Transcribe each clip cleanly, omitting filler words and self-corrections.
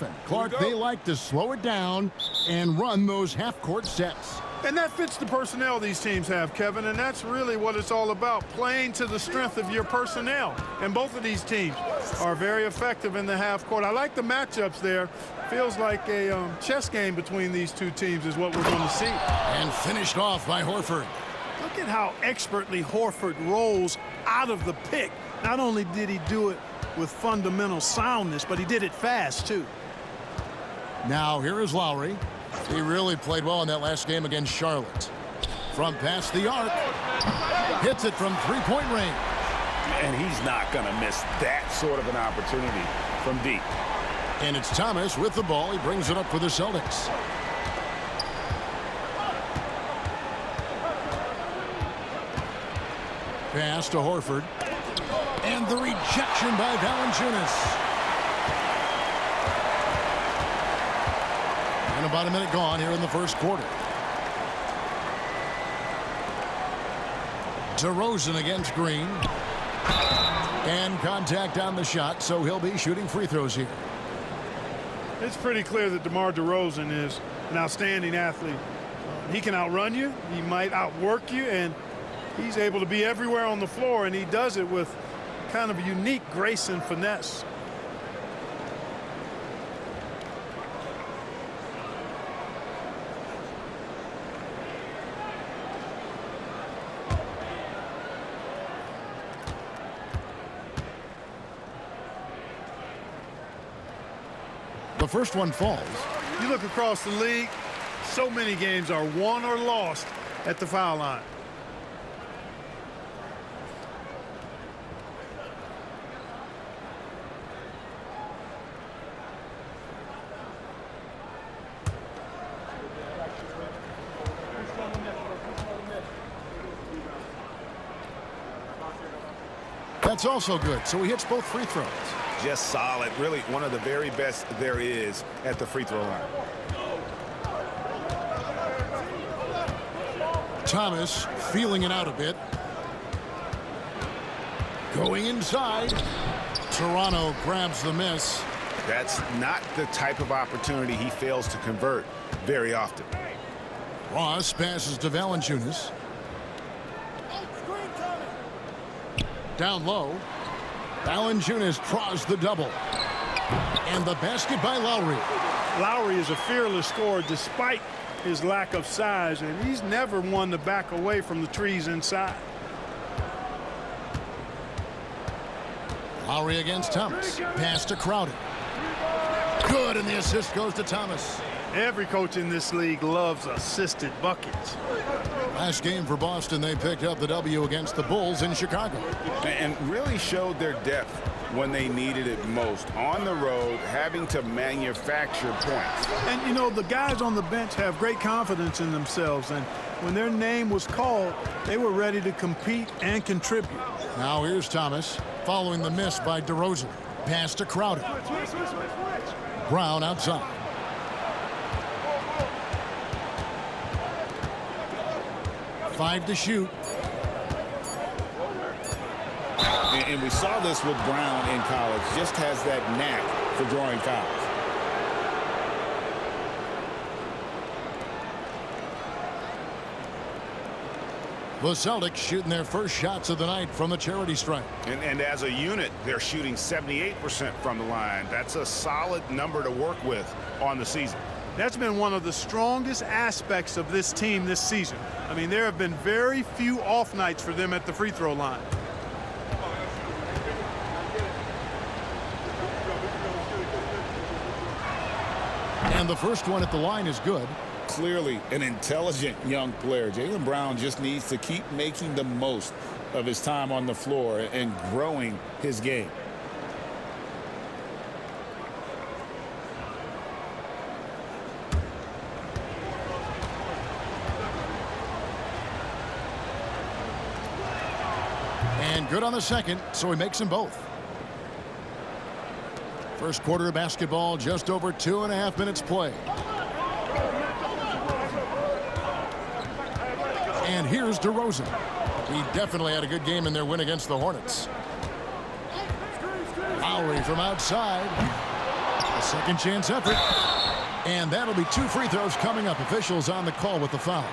often. Clark, they like to slow it down and run those half-court sets. And that fits the personnel these teams have, Kevin, and that's really what it's all about, playing to the strength of your personnel. And both of these teams are very effective in the half court. I like the matchups there. Feels like a chess game between these two teams is what we're going to see. And finished off by Horford. Look at how expertly Horford rolls out of the pick. Not only did he do it with fundamental soundness, but he did it fast, too. Now, here is Lowry. He really played well in that last game against Charlotte. From past the arc. Hits it from three-point range. And he's not going to miss that sort of an opportunity from deep. And it's Thomas with the ball. He brings it up for the Celtics. Pass to Horford. And the rejection by Valanciunas. And about a minute gone here in the first quarter. DeRozan against Green. And contact on the shot, so he'll be shooting free throws here. It's pretty clear that DeMar DeRozan is an outstanding athlete. He can outrun you, he might outwork you, and he's able to be everywhere on the floor, and he does it with kind of unique grace and finesse. The first one falls. You look across the league, so many games are won or lost at the foul line. That's also good, so he hits both free throws. Just solid. Really one of the very best there is at the free throw line. Thomas feeling it out a bit. Going inside. Toronto grabs the miss. That's not the type of opportunity he fails to convert very often. Ross passes to Valanciunas. Down low. Valanciunas draws the double. And the basket by Lowry. Lowry is a fearless scorer despite his lack of size, and he's never one to back away from the trees inside. Lowry against Thomas. Pass to Crowder. Good, and the assist goes to Thomas. Every coach in this league loves assisted buckets. Last game for Boston, they picked up the W against the Bulls in Chicago. And really showed their depth when they needed it most. On the road, having to manufacture points. And, you know, the guys on the bench have great confidence in themselves. And when their name was called, they were ready to compete and contribute. Now here's Thomas following the miss by DeRozan. Pass to Crowder. Brown outside. Five to shoot. And we saw this with Brown in college. Just has that knack for drawing fouls. The Celtics shooting their first shots of the night from the charity stripe. And as a unit, they're shooting 78% from the line. That's a solid number to work with on the season. That's been one of the strongest aspects of this team this season. I mean, there have been very few off nights for them at the free throw line. And the first one at the line is good. Clearly an intelligent young player. Jaylen Brown just needs to keep making the most of his time on the floor and growing his game. And good on the second, so he makes them both. First quarter of basketball, just over 2.5 minutes play. And here's DeRozan. He definitely had a good game in their win against the Hornets. Lowry from outside. Second chance effort. And that'll be 2 free throws coming up. Officials on the call with the foul.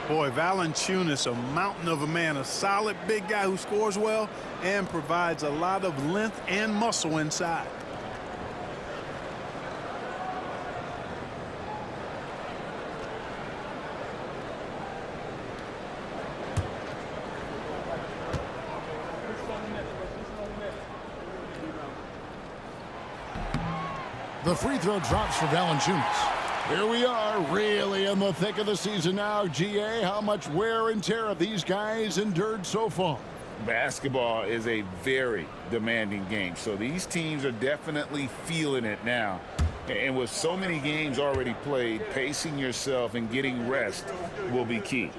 Boy, Valanciunas, a mountain of a man, a solid big guy who scores well and provides a lot of length and muscle inside. The free throw drops for Valanciunas. Here we are, really in the thick of the season now. GA, how much wear and tear have these guys endured so far? Basketball is a very demanding game, so these teams are definitely feeling it now. And with so many games already played, pacing yourself and getting rest will be key.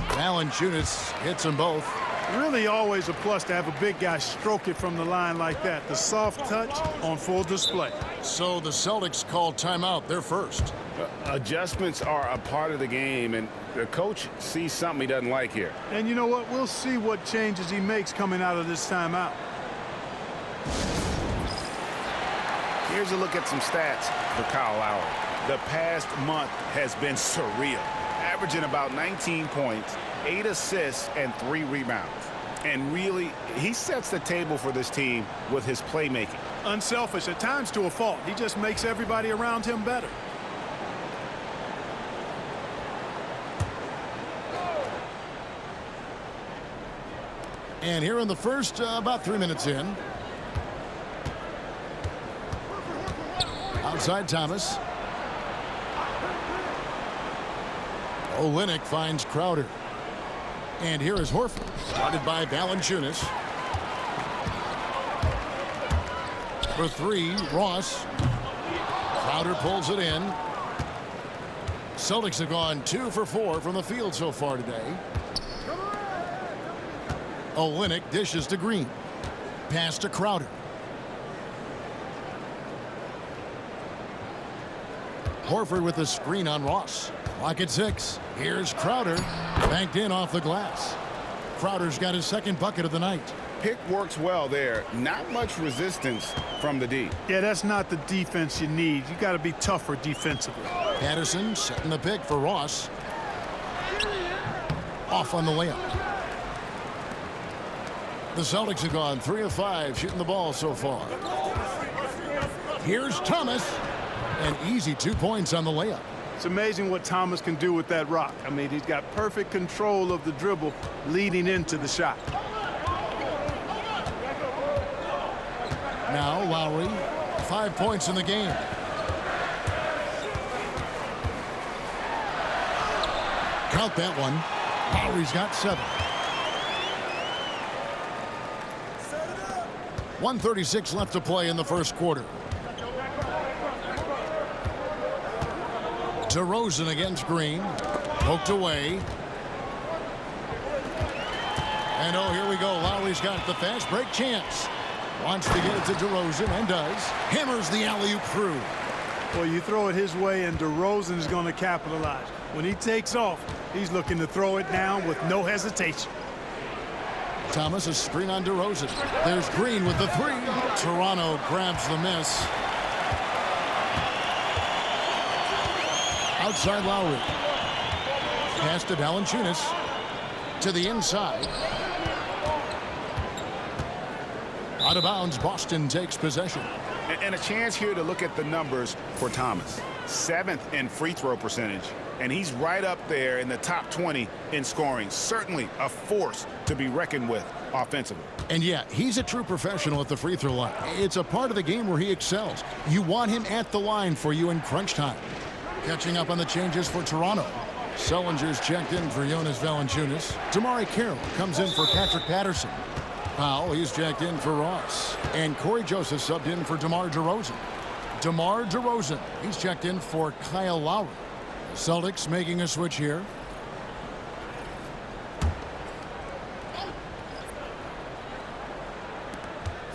Valanciunas hits them both. Really always a plus to have a big guy stroke it from the line like that. The soft touch on full display. So the Celtics call timeout. They're first. Adjustments are a part of the game, and the coach sees something he doesn't like here. And you know what? We'll see what changes he makes coming out of this timeout. Here's a look at some stats for Kyle Lowry. The past month has been surreal, averaging about 19 points, 8 assists, and 3 rebounds. And really, he sets the table for this team with his playmaking. Unselfish, at times to a fault. He just makes everybody around him better. And here in the first, about 3 minutes in. Outside Thomas. Olynyk finds Crowder. And here is Horford, guarded by Valanciunas. For 3, Ross. Crowder pulls it in. Celtics have gone 2 for 4 from the field so far today. Olynyk dishes to Green. Pass to Crowder. Horford with the screen on Ross. Clock at 6. Here's Crowder. Banked in off the glass. Crowder's got his second bucket of the night. Pick works well there. Not much resistance from the D. Yeah, that's not the defense you need. You got to be tougher defensively. Patterson setting the pick for Ross. Off on the layup. The Celtics have gone 3 of 5 shooting the ball so far. Here's Thomas. An easy 2 points on the layup. It's amazing what Thomas can do with that rock. I mean, he's got perfect control of the dribble leading into the shot. Now Lowry, 5 points in the game. Count that one. Lowry's got 7. 1:36 left to play in the first quarter. DeRozan against Green. Poked away. And oh, here we go. Lowry's got the fast break chance. Wants to get it to DeRozan and does. Hammers the alley-oop through. Well, you throw it his way and DeRozan is going to capitalize. When he takes off, he's looking to throw it down with no hesitation. Thomas, a screen on DeRozan. There's Green with the 3. Toronto grabs the miss. Outside Lowry. Pass to Valanciunas. To the inside. Out of bounds, Boston takes possession. And a chance here to look at the numbers for Thomas. 7th in free throw percentage. And he's right up there in the top 20 in scoring. Certainly a force to be reckoned with offensively. And yeah, he's a true professional at the free throw line. It's a part of the game where he excels. You want him at the line for you in crunch time. Catching up on the changes for Toronto. Sellinger's checked in for Jonas Valanciunas. Damari Carroll comes in for Patrick Patterson. Powell, he's checked in for Ross. And Corey Joseph subbed in for DeMar DeRozan. DeMar DeRozan, he's checked in for Kyle Lowry. Celtics making a switch here.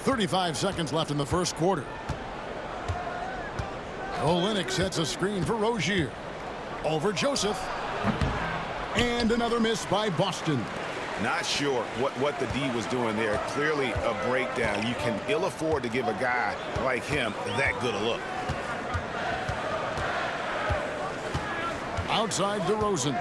.35 seconds left in the first quarter. Olynyk sets a screen for Rozier. Over Joseph. And another miss by Boston. Not sure what the D was doing there. Clearly a breakdown. You can ill afford to give a guy like him that good a look. Outside DeRozan.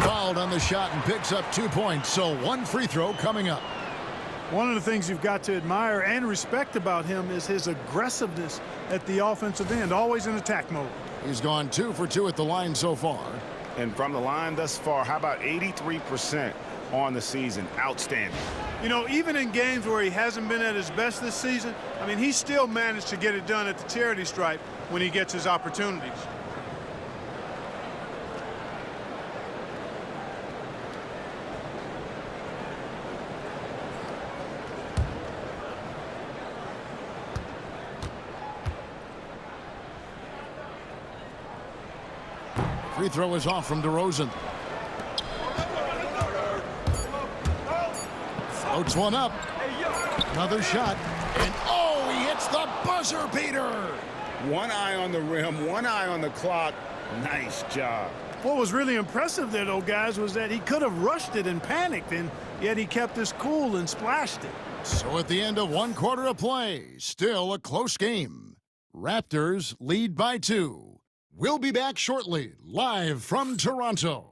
Fouled on the shot and picks up 2 points. So one free throw coming up. One of the things you've got to admire and respect about him is his aggressiveness at the offensive end, always in attack mode. He's gone 2 for 2 at the line so far. And from the line thus far, how about 83% on the season? Outstanding. You know, even in games where he hasn't been at his best this season, I mean, he still managed to get it done at the charity stripe when he gets his opportunities. Free throw is off from DeRozan. Floats one up. Another shot. And oh, he hits the buzzer beater. One eye on the rim, one eye on the clock. Nice job. What was really impressive there, though, guys, was that he could have rushed it and panicked, and yet he kept his cool and splashed it. So at the end of 1 quarter of play, still a close game. Raptors lead by 2. We'll be back shortly, live from Toronto.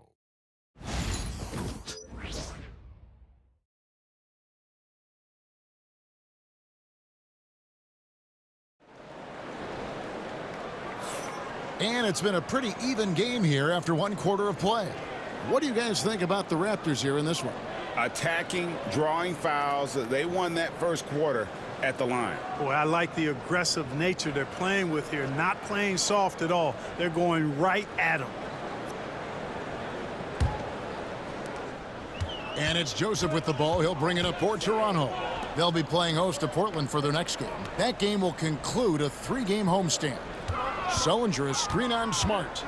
And it's been a pretty even game here after 1 quarter of play. What do you guys think about the Raptors here in this one? Attacking, drawing fouls. They won that first quarter at the line. Boy, I like the aggressive nature they're playing with here, not playing soft at all. They're going right at him. And it's Joseph with the ball. He'll bring it up for Toronto. They'll be playing host to Portland for their next game. That game will conclude a 3-game homestand. Sullinger is screen on Smart.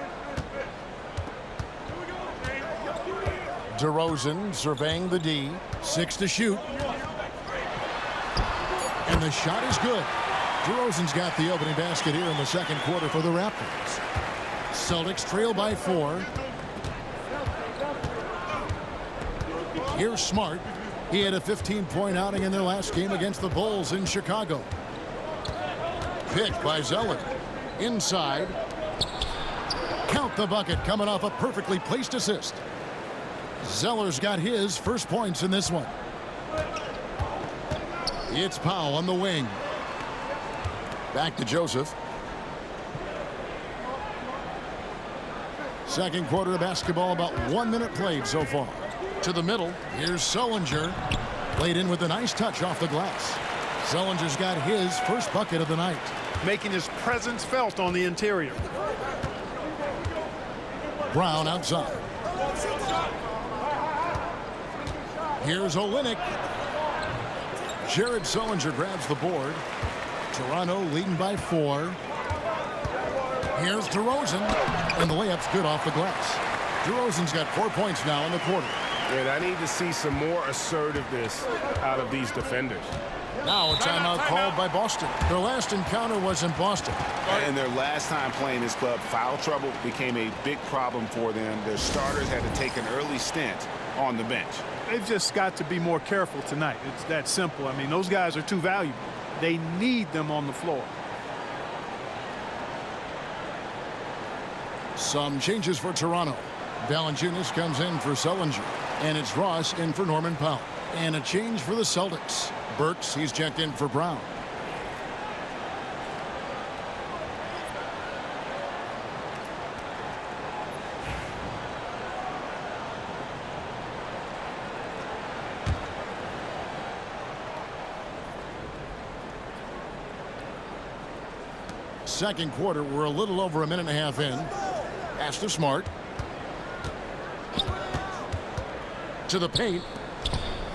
DeRozan surveying the D. 6 to shoot. And the shot is good. DeRozan's got the opening basket here in the second quarter for the Raptors. Celtics trail by 4. Here's Smart. He had a 15-point outing in their last game against the Bulls in Chicago. Picked by Zeller. Inside. Count the bucket coming off a perfectly placed assist. Zeller's got his first points in this one. It's Powell on the wing. Back to Joseph. Second quarter of basketball, about 1 minute played so far. To the middle, here's Sullinger. Played in with a nice touch off the glass. Sullinger's got his first bucket of the night. Making his presence felt on the interior. Brown outside. Here's Olynyk. Jared Sullinger grabs the board. Toronto leading by 4. Here's DeRozan. And the layup's good off the glass. DeRozan's got 4 points now in the quarter. And I need to see some more assertiveness out of these defenders. Now a timeout called by Boston. Their last encounter was in Boston. And their last time playing this club, foul trouble became a big problem for them. Their starters had to take an early stint on the bench. They've just got to be more careful tonight. It's that simple. I mean, those guys are too valuable. They need them on the floor. Some changes for Toronto. Valanciunas comes in for Sullinger. And it's Ross in for Norman Powell. And a change for the Celtics. Burks, he's checked in for Brown. Second quarter, we're a little over a minute and a half in. Pass to Smart. To the paint.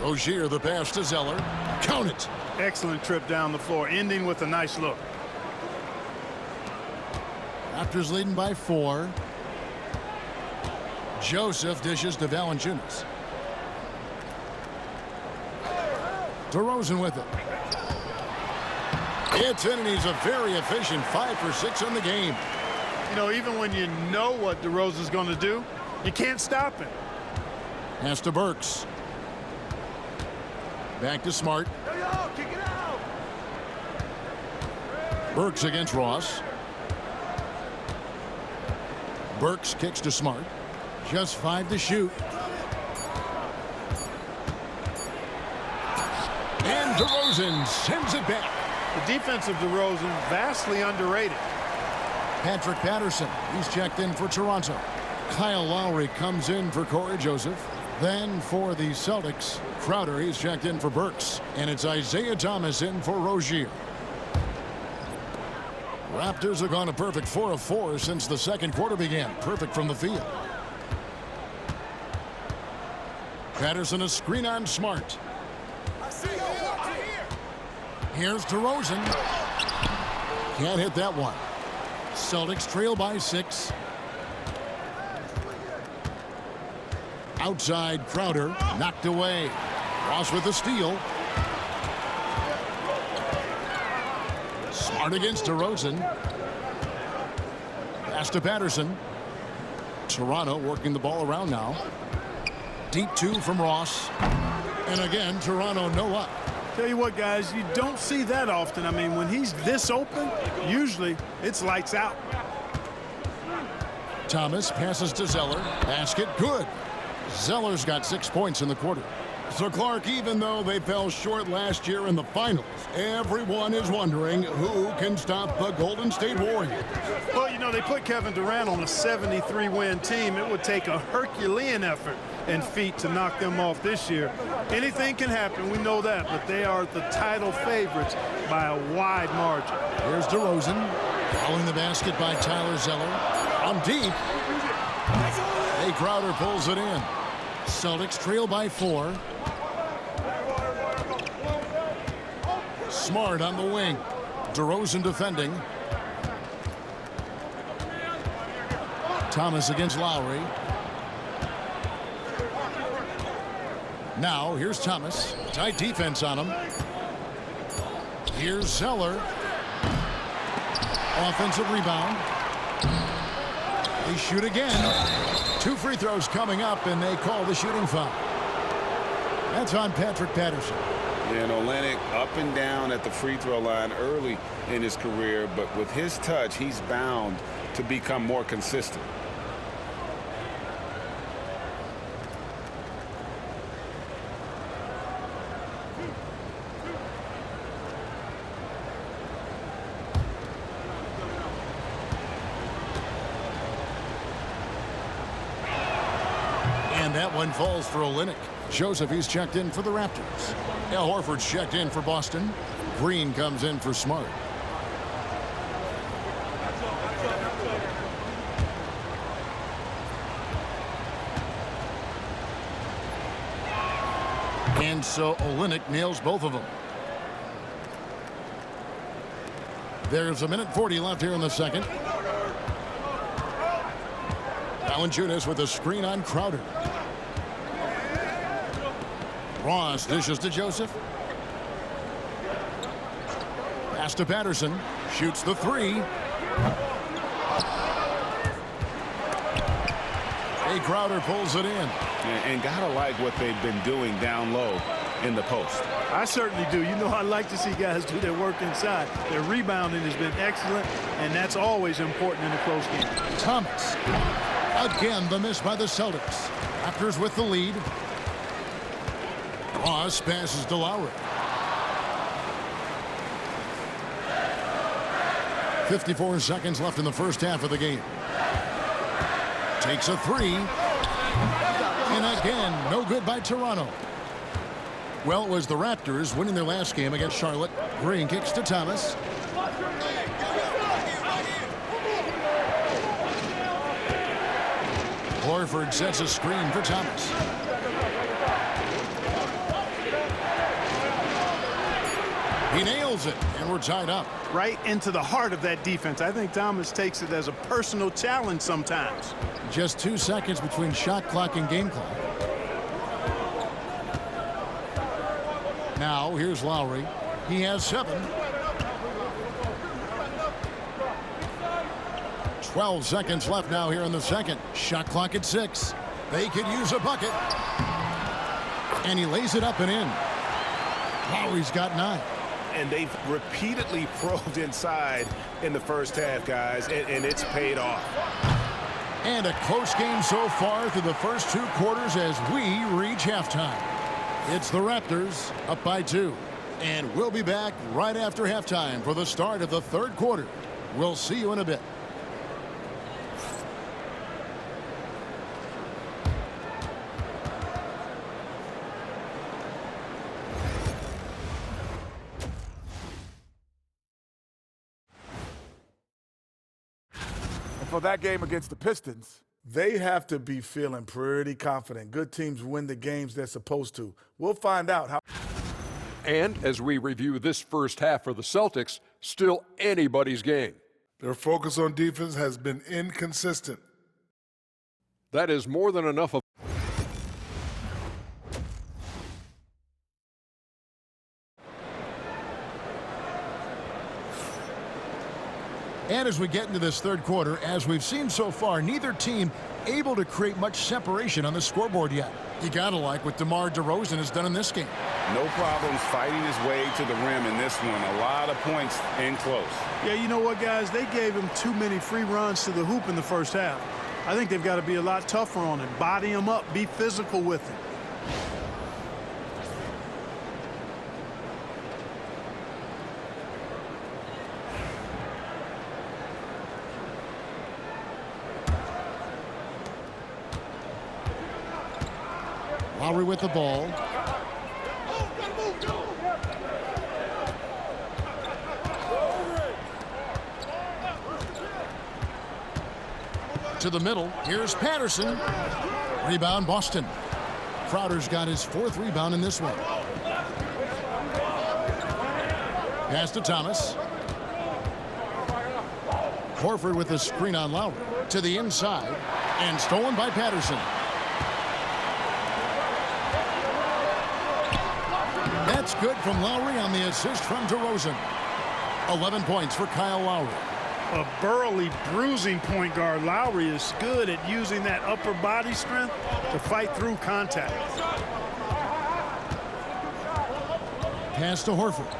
Rozier the pass to Zeller. Count it. Excellent trip down the floor, ending with a nice look. Raptors leading by 4. Joseph dishes to Valanciunas. DeRozan with it. It's in, and he's a very efficient 5 for 6 in the game. You know, even when you know what DeRozan's going to do, you can't stop him. Pass to Burks. Back to Smart. Burks against Ross. Burks kicks to Smart. Just 5 to shoot. And DeRozan sends it back. The defense of DeRozan vastly underrated. Patrick Patterson, he's checked in for Toronto. Kyle Lowry comes in for Corey Joseph. Then for the Celtics, Crowder, he's checked in for Burks. And it's Isaiah Thomas in for Rozier. Raptors have gone a perfect 4 of 4 since the second quarter began. Perfect from the field. Patterson a screen on Smart. Here's DeRozan. Can't hit that one. Celtics trail by 6. Outside Crowder, knocked away. Ross with the steal. Smart against DeRozan. Pass to Patterson. Toronto working the ball around now. Deep 2 from Ross. And again, Toronto no up. Tell you what, guys, you don't see that often. I mean, when he's this open, usually it's lights out. Thomas passes to Zeller. Basket good. Zeller's got 6 points in the quarter. So, Clark, even though they fell short last year in the finals, everyone is wondering who can stop the Golden State Warriors. Well, you know, they put Kevin Durant on a 73-win team. It would take a Herculean effort and feat to knock them off this year. Anything can happen, we know that, but they are the title favorites by a wide margin. Here's DeRozan, following the basket by Tyler Zeller. On deep. A Crowder pulls it in. Celtics trail by 4. Smart on the wing. DeRozan defending. Thomas against Lowry. Now, here's Thomas. Tight defense on him. Here's Zeller. Offensive rebound. They shoot again. 2 free throws coming up, and they call the shooting foul. That's on Patrick Patterson. And Olynyk up and down at the free throw line early in his career, but with his touch, he's bound to become more consistent. And that one falls for Olynyk. Joseph, he's checked in for the Raptors. Al Horford's checked in for Boston. Green comes in for Smart. And so Olynyk nails both of them. There's 1:40 left here in the second. Valanciunas with a screen on Crowder. Ross dishes to Joseph. Pass to Patterson. Shoots the 3. A Crowder pulls it in. And gotta like what they've been doing down low in the post. I certainly do. You know, I like to see guys do their work inside. Their rebounding has been excellent, and that's always important in a close game. Thomas. Again, the miss by the Celtics. Raptors with the lead. Ross passes to Lowry. 54 seconds left in the first half of the game. Takes a 3. And again, no good by Toronto. Well, it was the Raptors winning their last game against Charlotte. Green kicks to Thomas. Horford sets a screen for Thomas. He nails it, and we're tied up. Right into the heart of that defense. I think Thomas takes it as a personal challenge sometimes. Just 2 seconds between shot clock and game clock. Now, here's Lowry. He has 7. 12 seconds left now here in the second. Shot clock at 6. They could use a bucket. And he lays it up and in. Lowry's got 9. And they've repeatedly probed inside in the first half, guys, and it's paid off. And a close game so far through the first 2 quarters as we reach halftime. It's the Raptors up by 2. And we'll be back right after halftime for the start of the third quarter. We'll see you in a bit. For that game against the Pistons, they have to be feeling pretty confident. Good teams win the games they're supposed to. We'll find out how. And as we review this first half for the Celtics, still anybody's game. Their focus on defense has been inconsistent. That is more than enough of. And as we get into this third quarter, as we've seen so far, neither team able to create much separation on the scoreboard yet. You gotta like what DeMar DeRozan has done in this game. No problems fighting his way to the rim in this one. A lot of points in close. Yeah, you know what, guys? They gave him too many free runs to the hoop in the first half. I think they've got to be a lot tougher on him. Body him up. Be physical with him. Lowry with the ball. To the middle. Here's Patterson. Rebound, Boston. Crowder's got his 4th rebound in this one. Pass to Thomas. Horford with the screen on Lowry. To the inside. And stolen by Patterson. That's good from Lowry on the assist from DeRozan. 11 points for Kyle Lowry. A burly, bruising point guard. Lowry is good at using that upper body strength to fight through contact. Pass to Horford.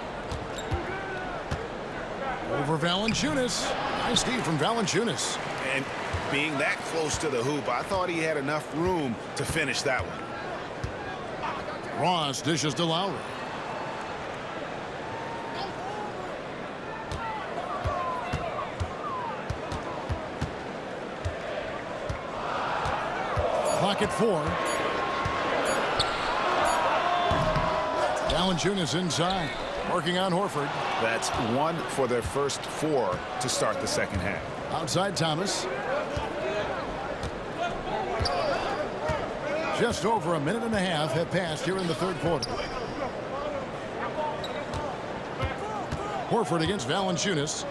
Over Valanciunas. Nice D from Valanciunas. And being that close to the hoop, I thought he had enough room to finish that one. Ross dishes to Lowry. Clock at 4. Valanciunas inside. Working on Horford. That's 1 for their first 4 to start the second half. Outside Thomas. Just over a minute and a half have passed here in the third quarter. Horford against Valanciunas.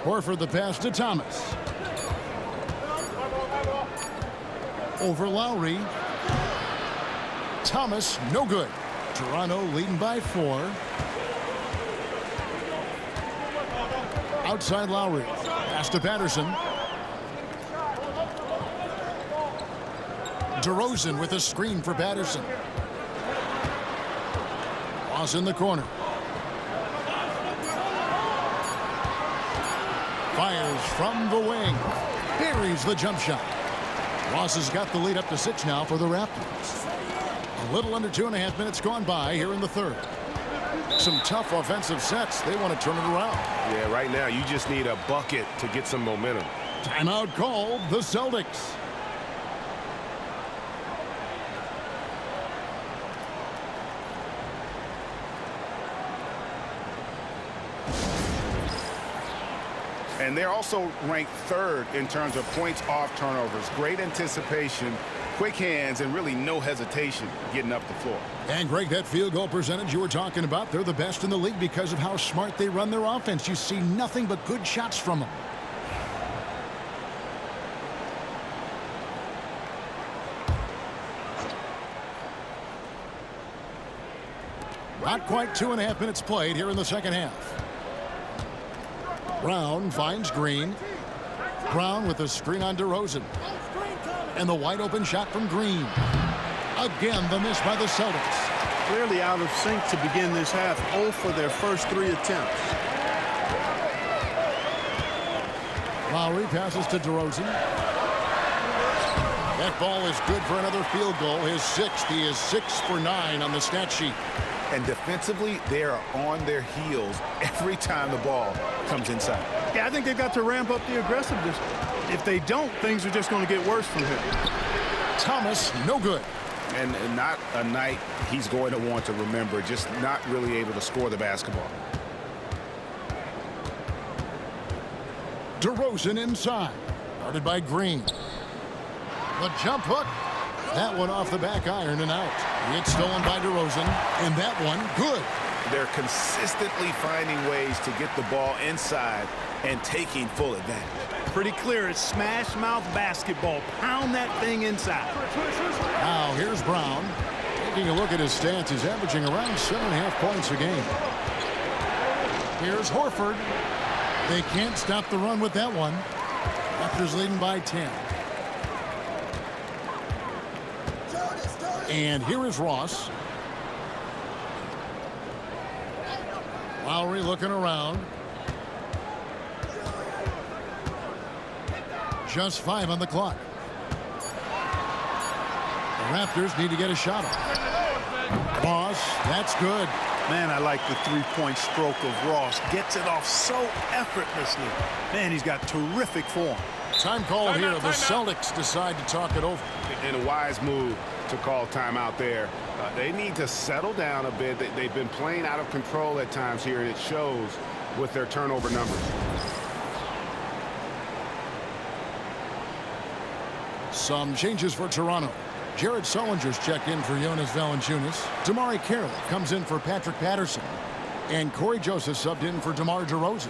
Horford the pass to Thomas. Over Lowry. Thomas, no good. Toronto leading by 4. Outside Lowry. Pass to Patterson. DeRozan with a screen for Patterson. Ross in the corner. Fires from the wing. Buries the jump shot. Ross has got the lead up to 6 now for the Raptors. A little under 2.5 minutes gone by here in the third. Some tough offensive sets. They want to turn it around. Yeah, right now you just need a bucket to get some momentum. Timeout called the Celtics. And they're also ranked 3rd in terms of points off turnovers. Great anticipation, quick hands, and really no hesitation getting up the floor. And Greg, that field goal percentage you were talking about, they're the best in the league because of how smart they run their offense. You see nothing but good shots from them. Not quite 2.5 minutes played here in the second half. Brown finds Green. Brown with the screen on DeRozan. And the wide open shot from Green. Again, the miss by the Celtics. Clearly out of sync to begin this half. 0 for their first 3 attempts. Lowry passes to DeRozan. That ball is good for another field goal. His 6th. He is 6 for 9 on the stat sheet. And defensively, they are on their heels every time the ball comes inside. Yeah, I think they've got to ramp up the aggressiveness. If they don't, things are just going to get worse from here. Thomas, no good. And not a night he's going to want to remember, just not really able to score the basketball. DeRozan inside. Guarded by Green. The jump hook. That one off the back iron and out. It's stolen by DeRozan. And that one, good. They're consistently finding ways to get the ball inside and taking full advantage. Pretty clear. It's smash mouth basketball. Pound that thing inside. Now here's Brown. Taking a look at his stats, he's averaging around 7.5 points a game. Here's Horford. They can't stop the run with that one. Raptors leading by 10. And here is Ross. Lowry looking around. Just 5 on the clock. The Raptors need to get a shot off. Ross, that's good. Man, I like the three-point stroke of Ross. Gets it off so effortlessly. Man, he's got terrific form. Time call here. The Celtics decide to talk it over. And a wise move to call timeout there. They need to settle down a bit. They've been playing out of control at times here, and it shows with their turnover numbers. Some changes for Toronto. Jared Sullinger's checked in for Jonas Valanciunas. Damari Carroll comes in for Patrick Patterson. And Corey Joseph subbed in for DeMar DeRozan.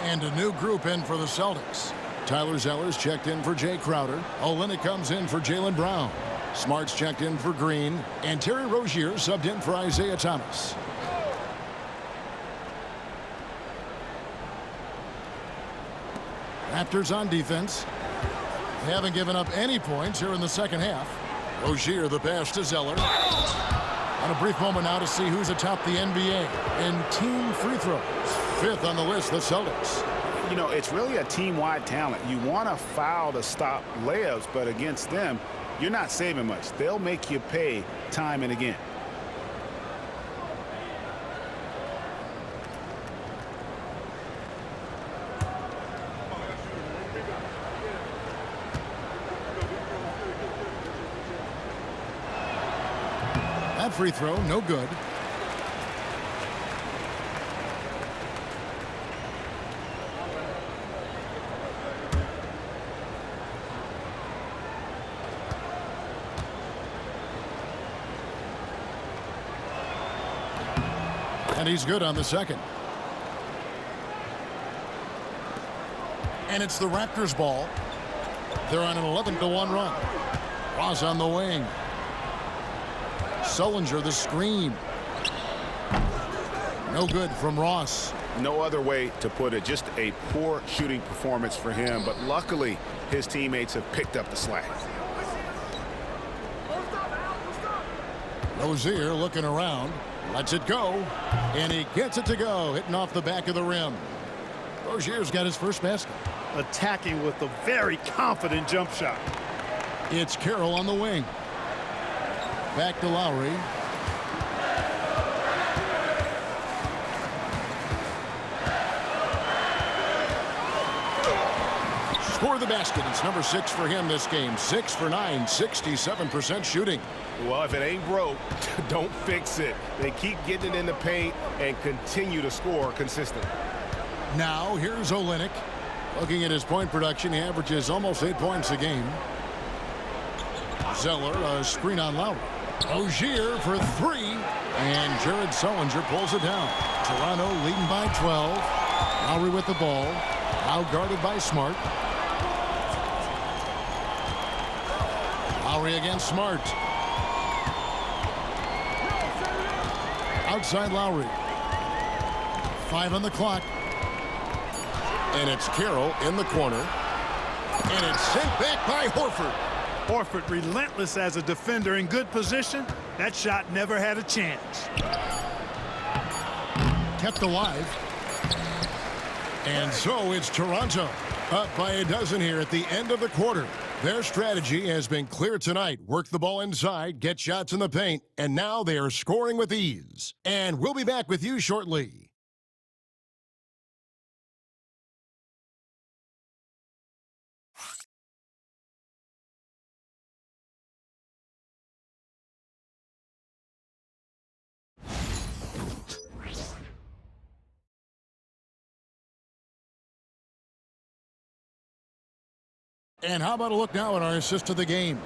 And a new group in for the Celtics. Tyler Zeller's checked in for Jay Crowder. Olynyk comes in for Jaylen Brown. Smart's checked in for Green. And Terry Rozier subbed in for Isaiah Thomas. Raptors on defense. They haven't given up any points here in the second half. Rozier the pass to Zeller. On a brief moment now to see who's atop the NBA in team free throws. 5th on the list, the Celtics. You know, it's really a team-wide talent. You want to foul to stop layups, but against them, you're not saving much. They'll make you pay time and again. That free throw, no good. And he's good on the second. And it's the Raptors ball. They're on an 11-1 run. Ross on the wing. Sullinger the screen. No good from Ross. No other way to put it. Just a poor shooting performance for him, but luckily his teammates have picked up the slack. Rozier looking around. Lets it go. And he gets it to go. Hitting off the back of the rim. Rozier's got his first basket. Attacking with a very confident jump shot. It's Carroll on the wing. Back to Lowry. Score the basket. It's number 6 for him this game. 6 for 9, 67% shooting. Well, if it ain't broke, don't fix it. They keep getting it in the paint and continue to score consistently. Now here's Olynyk. Looking at his point production, he averages almost 8 points a game. Zeller, a screen on Lowry. Rozier for 3. And Jared Sullinger pulls it down. Toronto leading by 12. Lowry with the ball. Now guarded by Smart. Lowry against Smart. Outside Lowry. 5 on the clock. And it's Carroll in the corner. And it's sent back by Horford. Horford relentless as a defender in good position. That shot never had a chance. Kept alive. And so it's Toronto up by a dozen here at the end of the quarter. Their strategy has been clear tonight. Work the ball inside, get shots in the paint, and now they are scoring with ease. And we'll be back with you shortly. And how about a look now at our assist to the game?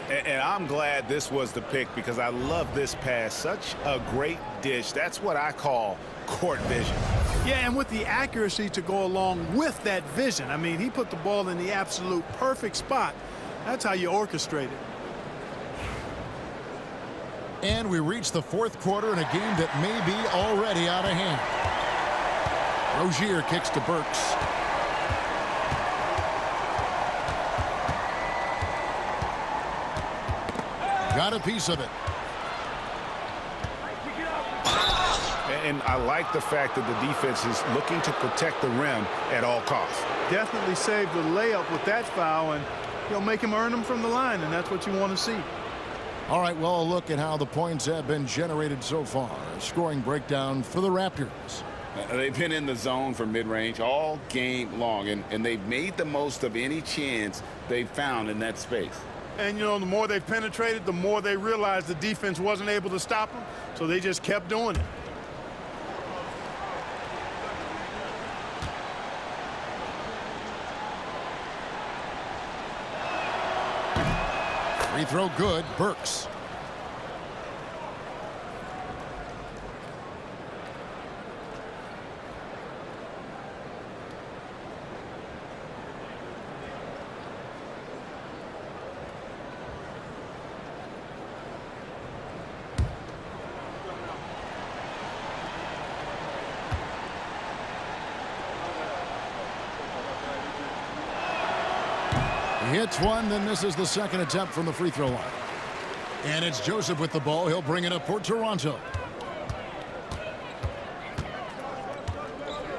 And I'm glad this was the pick because I love this pass. Such a great dish. That's what I call court vision. Yeah, and with the accuracy to go along with that vision. I mean, he put the ball in the absolute perfect spot. That's how you orchestrate it. And we reach the fourth quarter in a game that may be already out of hand. Rozier kicks to Burks. Got a piece of it. And I like the fact that the defense is looking to protect the rim at all costs. Definitely saved the layup with that foul, and he'll make him earn them from the line, and that's what you want to see. All right, well, a look at how the points have been generated so far. A scoring breakdown for the Raptors. They've been in the zone for mid-range all game long, and they've made the most of any chance they've found in that space. And, you know, the more they've penetrated, the more they realized the defense wasn't able to stop them, so they just kept doing it. Free throw good. Burks. He hits one, then misses the second attempt from the free throw line. And it's Joseph with the ball. He'll bring it up for Toronto.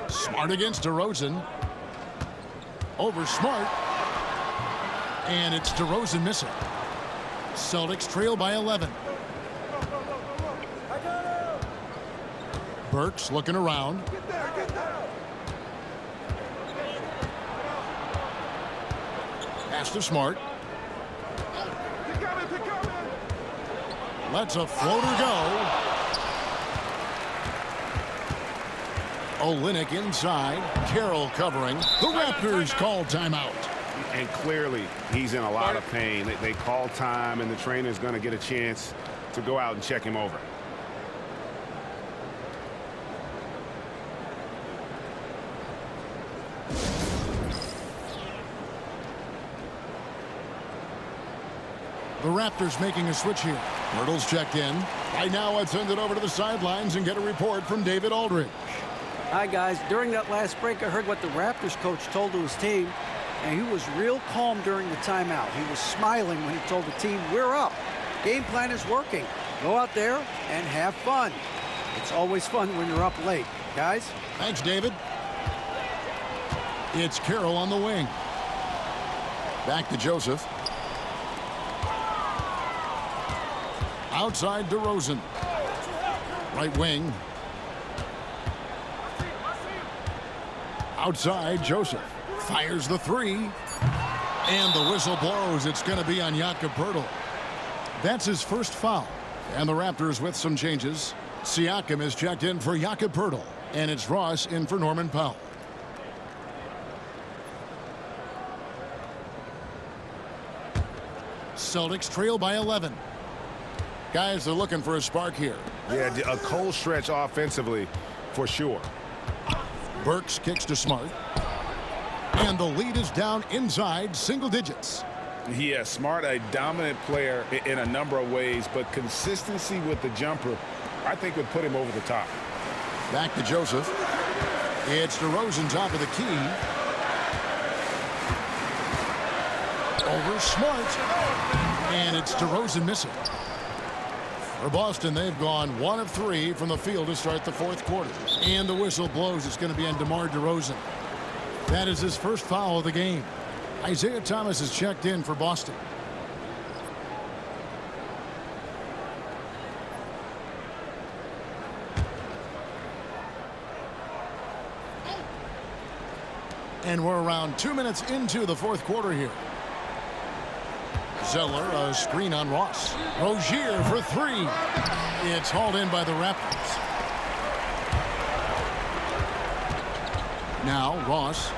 Smart against DeRozan. Over Smart. And it's DeRozan missing. Celtics trail by 11. Burks looking around. Pass to Smart. Lets a floater go. Olynyk inside. Carroll covering. The Raptors call timeout. And clearly, he's in a lot of pain. They call time, and the trainer's going to get a chance to go out and check him over. The Raptors making a switch here. Hurdle's checked in. Right now, let's send it over to the sidelines and get a report from David Aldridge. Hi, guys. During that last break, I heard what the Raptors coach told to his team, and he was real calm during the timeout. He was smiling when he told the team, we're up. Game plan is working. Go out there and have fun. It's always fun when you're up late. Guys? Thanks, David. It's Carroll on the wing. Back to Joseph. Outside DeRozan. Right wing. Outside Joseph. Fires the three. And the whistle blows. It's going to be on Jakob Poeltl. That's his first foul. And the Raptors with some changes. Siakam is checked in for Jakob Poeltl. And it's Ross in for Norman Powell. Celtics trail by 11. Guys, they're looking for a spark here. Yeah, a cold stretch offensively for sure. Burks kicks to Smart. And the lead is down inside single digits. Yeah, Smart, a dominant player in a number of ways, but consistency with the jumper, I think, would put him over the top. Back to Joseph. It's DeRozan top of the key. Over Smart. And it's DeRozan missing. For Boston, they've gone 1 of 3 from the field to start the fourth quarter. And the whistle blows. It's going to be on DeMar DeRozan. That is his first foul of the game. Isaiah Thomas is checked in for Boston. And we're around 2 minutes into the fourth quarter here. Zeller, a screen on Ross. Rozier for 3. It's hauled in by the Raptors. Now Ross.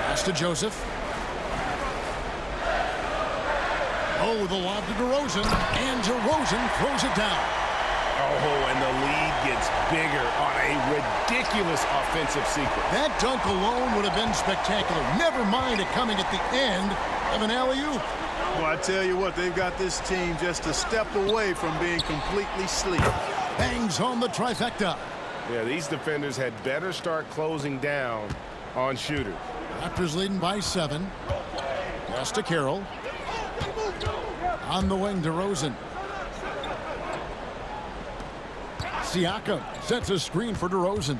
Pass to Joseph. Oh, the lob to DeRozan. And DeRozan throws it down. Oh, and the lead gets bigger on a ridiculous offensive sequence. That dunk alone would have been spectacular. Never mind it coming at the end of an alley-oop. Well, I tell you what, they've got this team just a step away from being completely asleep. Bangs home the trifecta. Yeah, these defenders had better start closing down on shooters. Raptors leading by 7. Pass to Carroll. On the wing, DeRozan. Siakam sets a screen for DeRozan.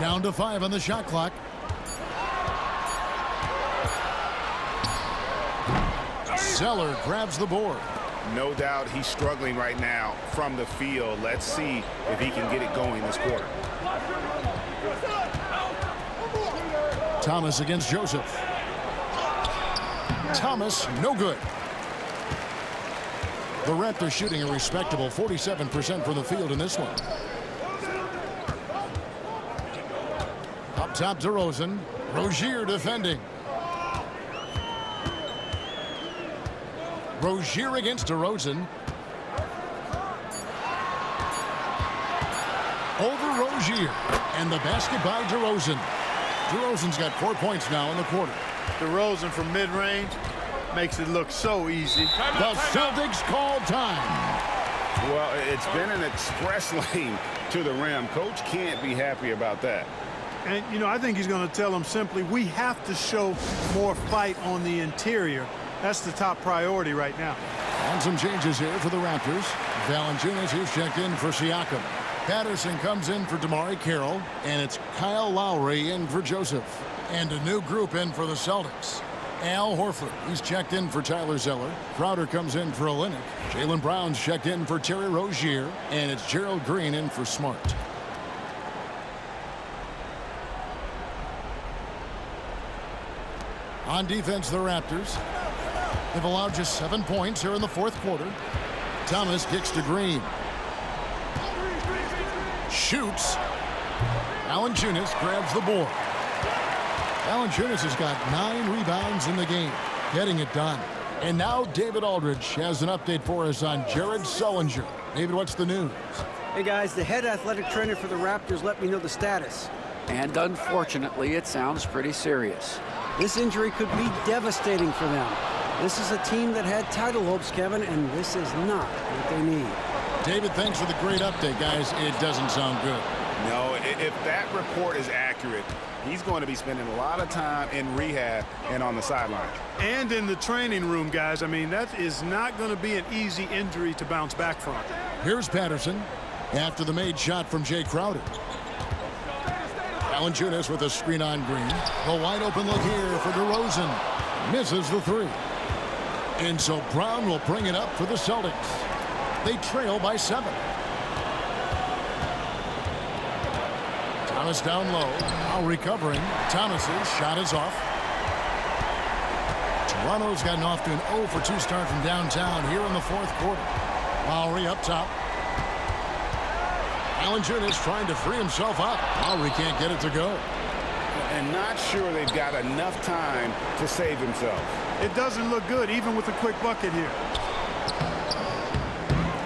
Down to 5 on the shot clock. Zeller grabs the board. No doubt he's struggling right now from the field. Let's see if he can get it going this quarter. Thomas against Joseph. Thomas, no good. The Raptors shooting a respectable 47% from the field in this one. Up top, DeRozan. Rozier defending. Rozier against DeRozan. Over Rozier. And the basket by DeRozan. DeRozan's got 4 points now in the quarter. DeRozan from mid-range makes it look so easy. The Celtics call time. Well, it's been an express lane to the rim. Coach can't be happy about that. And, you know, I think he's going to tell them simply, we have to show more fight on the interior. That's the top priority right now. And some changes here for the Raptors. Valanciunas is checked in for Siakam. Patterson comes in for DeMar Carroll. And it's Kyle Lowry in for Joseph. And a new group in for the Celtics. Al Horford, he's checked in for Tyler Zeller. Crowder comes in for Olynyk. Jaylen Brown's checked in for Terry Rozier. And it's Gerald Green in for Smart. On defense, the Raptors. They've allowed just 7 points here in the fourth quarter. Thomas kicks to Green. Shoots. Valanciunas grabs the board. Valanciunas has got 9 rebounds in the game, getting it done. And now David Aldridge has an update for us on Jared Sullinger. David, what's the news? Hey, guys, the head athletic trainer for the Raptors let me know the status. And unfortunately, it sounds pretty serious. This injury could be devastating for them. This is a team that had title hopes, Kevin, and this is not what they need. David, thanks for the great update, guys. It doesn't sound good. No, if that report is accurate, he's going to be spending a lot of time in rehab and on the sideline. And in the training room, guys. I mean, that is not going to be an easy injury to bounce back from. Here's Patterson after the made shot from Jay Crowder. Valanciunas with a screen on Green. The wide open look here for DeRozan. Misses the 3. And so Brown will bring it up for the Celtics. They trail by 7. Thomas down low. Now recovering. Thomas's shot is off. Toronto's gotten off to an 0 for 2 start from downtown here in the fourth quarter. Lowry up top. Valanciunas trying to free himself up. Lowry can't get it to go. And not sure they've got enough time to save himself. It doesn't look good, even with a quick bucket here.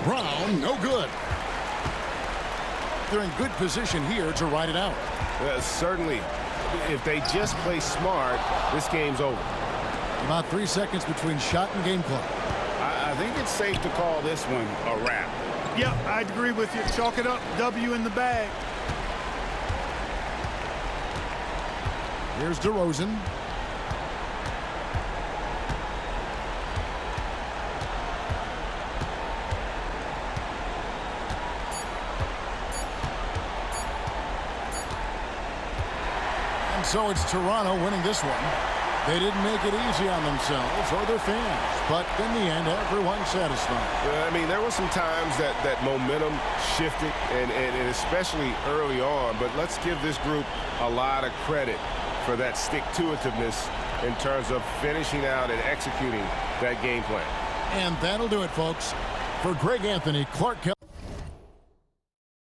Brown, no good. They're in good position here to ride it out. Certainly, if they just play smart, this game's over. About 3 seconds between shot and game clock. I think it's safe to call this one a wrap. Yep, I'd agree with you. Chalk it up. W in the bag. Here's DeRozan. And so it's Toronto winning this one. They didn't make it easy on themselves or their fans, but in the end, everyone's satisfied. Well, I mean, there were some times that momentum shifted, and especially early on, but let's give this group a lot of credit for that stick-to-itiveness in terms of finishing out and executing that game plan. And that'll do it, folks. For Greg Anthony, Clark Kelly.